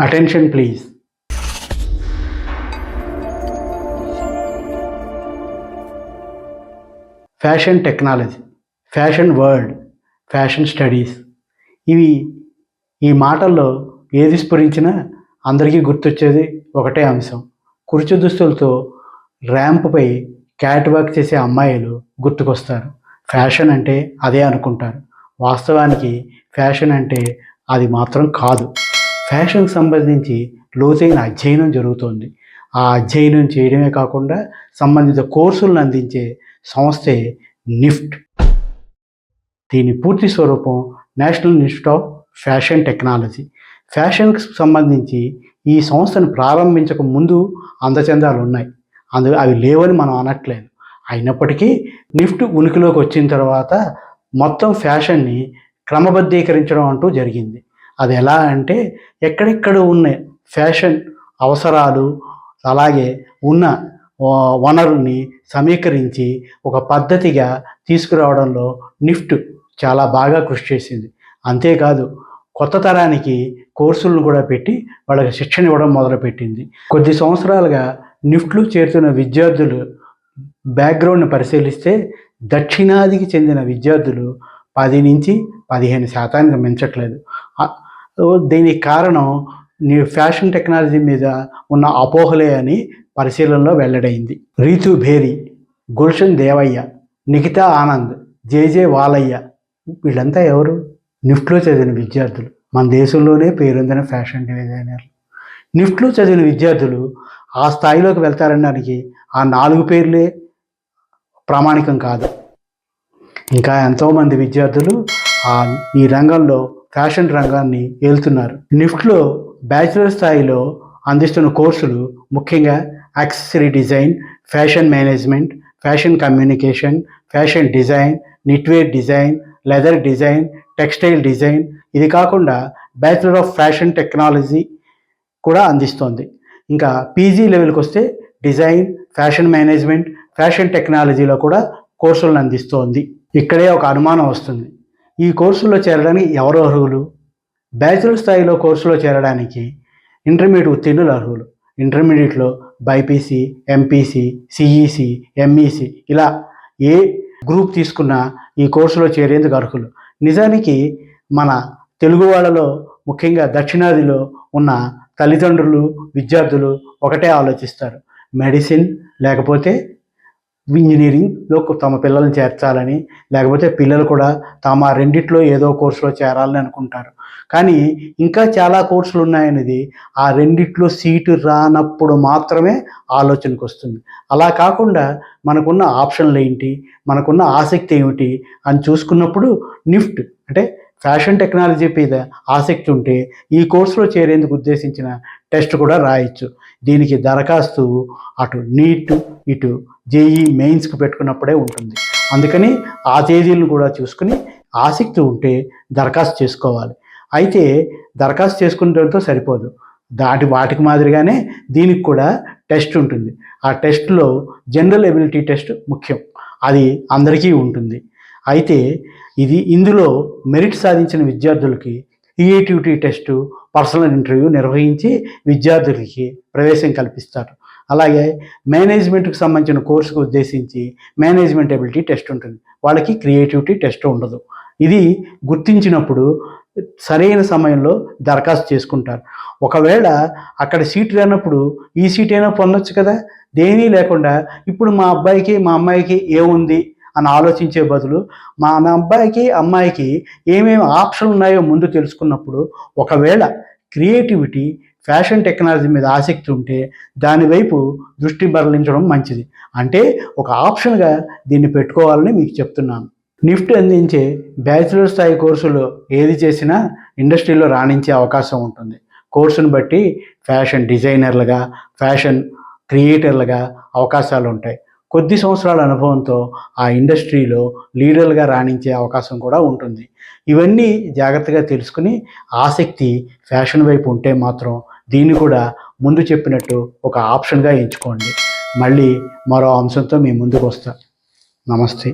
Attention please. Fashion technology, fashion world, fashion studies, ఇవి ఈ మాటల్లో ఏది స్ఫురించినా అందరికీ గుర్తొచ్చేది ఒకటే అంశం. కుర్చీ దుస్తులతో ర్యాంప్పై క్యాట్ వాక్ చేసే అమ్మాయిలు గుర్తుకొస్తారు. ఫ్యాషన్ అంటే అదే అనుకుంటారు. వాస్తవానికి ఫ్యాషన్ అంటే అది మాత్రం కాదు. ఫ్యాషన్కి సంబంధించి లోతైన అధ్యయనం జరుగుతోంది. ఆ అధ్యయనం చేయడమే కాకుండా సంబంధిత కోర్సులను అందించే సంస్థే నిఫ్ట్. దీని పూర్తి స్వరూపం national institute of fashion technology. ఫ్యాషన్కి సంబంధించి ఈ సంస్థను ప్రారంభించక ముందు అందచందాలు ఉన్నాయి, అవి లేవని మనం అనట్లేదు. అయినప్పటికీ నిఫ్ట్ ఉనికిలోకి వచ్చిన తర్వాత మొత్తం ఫ్యాషన్ని క్రమబద్ధీకరించడం అంటూ జరిగింది. అది ఎలా అంటే ఎక్కడెక్కడ ఉన్న ఫ్యాషన్ అవసరాలు అలాగే ఉన్న వనరుల్ని సమీకరించి ఒక పద్ధతిగా తీసుకురావడంలో నిఫ్ట్ చాలా బాగా కృషి చేసింది. అంతేకాదు కొత్త తరానికి కోర్సులను కూడా పెట్టి వాళ్ళకి శిక్షణ ఇవ్వడం మొదలుపెట్టింది. కొద్ది సంవత్సరాలుగా నిఫ్ట్లో చేరుతున్న విద్యార్థులు బ్యాక్గ్రౌండ్ని పరిశీలిస్తే దక్షిణాదికి చెందిన విద్యార్థులు 10 నుంచి 15% మించట్లేదు. దీనికి కారణం ఫ్యాషన్ టెక్నాలజీ మీద ఉన్న అపోహలే అని పరిశీలనలో వెల్లడైంది. రీతు భేరి, గుల్షన్ దేవయ్య, నిఖితా ఆనంద్, జేజే వాలయ్య వీళ్ళంతా ఎవరు? నిఫ్ట్లో చదివిన విద్యార్థులు. మన దేశంలోనే పేరొందిన ఫ్యాషన్ డిజైనర్లు. నిఫ్ట్లో చదివిన విద్యార్థులు ఆ స్థాయిలోకి వెళ్తారనడానికి ఆ 4 పేర్లే ప్రామాణికం కాదు. ఇంకా ఎంతోమంది విద్యార్థులు ఈ రంగంలో ఫ్యాషన్ రంగాన్ని ఏలుతున్నారు. నిఫ్ట్లో బ్యాచిలర్ స్థాయిలో అందిస్తున్న కోర్సులు ముఖ్యంగా accessory design, fashion management, fashion communication, fashion design, knitwear design, leather design, textile design. ఇది కాకుండా బ్యాచిలర్ ఆఫ్ ఫ్యాషన్ టెక్నాలజీ కూడా అందిస్తోంది. ఇంకా పీజీ లెవెల్కి వస్తే డిజైన్, ఫ్యాషన్ మేనేజ్మెంట్, ఫ్యాషన్ టెక్నాలజీలో కూడా కోర్సులను అందిస్తోంది. ఇక్కడే ఒక అనుమానం వస్తుంది, ఈ కోర్సుల్లో చేరడానికి ఎవరు అర్హులు? బ్యాచిలర్ స్థాయిలో కోర్సులో చేరడానికి ఇంటర్మీడియట్ ఉత్తీర్ణులు అర్హులు. ఇంటర్మీడియట్లో బైపీసీ, ఎంపీసీ, సిఈసి, ఎంఈసి ఇలా ఏ గ్రూప్ తీసుకున్నా ఈ కోర్సులో చేరేందుకు అర్హులు. నిజానికి మన తెలుగు వాళ్ళలో ముఖ్యంగా దక్షిణాదిలో ఉన్న తల్లిదండ్రులు, విద్యార్థులు ఒకటే ఆలోచిస్తారు, మెడిసిన్ లేకపోతే ఇంజనీరింగ్లో తమ పిల్లల్ని చేర్చాలని, లేకపోతే పిల్లలు కూడా తమ రెండిట్లో ఏదో కోర్సులో చేరాలని అనుకుంటారు. కానీ ఇంకా చాలా కోర్సులు ఉన్నాయనేది ఆ రెండిట్లో సీటు రానప్పుడు మాత్రమే ఆలోచనకు వస్తుంది. అలా కాకుండా మనకున్న ఆప్షన్లు ఏంటి, మనకున్న ఆసక్తి ఏమిటి అని చూసుకున్నప్పుడు నిఫ్ట్ అంటే ఫ్యాషన్ టెక్నాలజీ మీద ఆసక్తి ఉంటే ఈ కోర్సులో చేరేందుకు ఉద్దేశించిన టెస్ట్ కూడా రాయొచ్చు. దీనికి దరఖాస్తు అటు నీట్ ఇటు జేఈ మెయిన్స్కి పెట్టుకున్నప్పుడే ఉంటుంది. అందుకని ఆ తేదీలను కూడా చూసుకుని ఆసక్తి ఉంటే దరఖాస్తు చేసుకోవాలి. అయితే దరఖాస్తు చేసుకునేటంతో సరిపోదు, వాటికి మాదిరిగానే దీనికి కూడా టెస్ట్ ఉంటుంది. ఆ టెస్ట్లో జనరల్ ఎబిలిటీ టెస్ట్ ముఖ్యం, అది అందరికీ ఉంటుంది. అయితే ఇందులో మెరిట్ సాధించిన విద్యార్థులకి క్రియేటివిటీ టెస్టు, పర్సనల్ ఇంటర్వ్యూ నిర్వహించి విద్యార్థులకి ప్రవేశం కల్పిస్తారు. అలాగే మేనేజ్మెంట్కి సంబంధించిన కోర్సుకు ఉద్దేశించి మేనేజ్మెంట్ ఎబిలిటీ టెస్ట్ ఉంటుంది, వాళ్ళకి క్రియేటివిటీ టెస్ట్ ఉండదు. ఇది గుర్తించినప్పుడు సరైన సమయంలో దరఖాస్తు చేసుకుంటారు. ఒకవేళ అక్కడ సీట్ రానప్పుడు ఈ సీట్ అయినా పొందొచ్చు కదా, దేమీ లేకుండా ఇప్పుడు మా అబ్బాయికి మా అమ్మాయికి ఏముంది అని ఆలోచించే బదులు మన అబ్బాయికి అమ్మాయికి ఏమేమి ఆప్షన్లు ఉన్నాయో ముందు తెలుసుకున్నప్పుడు ఒకవేళ క్రియేటివిటీ, ఫ్యాషన్ టెక్నాలజీ మీద ఆసక్తి ఉంటే దానివైపు దృష్టి మరలించడం మంచిది. అంటే ఒక ఆప్షన్గా దీన్ని పెట్టుకోవాలని మీకు చెప్తున్నాను. నిఫ్ట్ అందించే బ్యాచిలర్ స్థాయి కోర్సులో ఏది చేసినా ఇండస్ట్రీలో రాణించే అవకాశం ఉంటుంది. కోర్సును బట్టి ఫ్యాషన్ డిజైనర్లుగా, ఫ్యాషన్ క్రియేటర్లుగా అవకాశాలు ఉంటాయి. కొద్ది సంవత్సరాల అనుభవంతో ఆ ఇండస్ట్రీలో లీడర్లుగా రాణించే అవకాశం కూడా ఉంటుంది. ఇవన్నీ జాగ్రత్తగా తెలుసుకుని ఆసక్తి ఫ్యాషన్ వైపు ఉంటే మాత్రం దీన్ని కూడా ముందు చెప్పినట్టు ఒక ఆప్షన్గా ఎంచుకోండి. మళ్ళీ మరో అంశంతో మీ ముందుకు వస్తా. నమస్తే.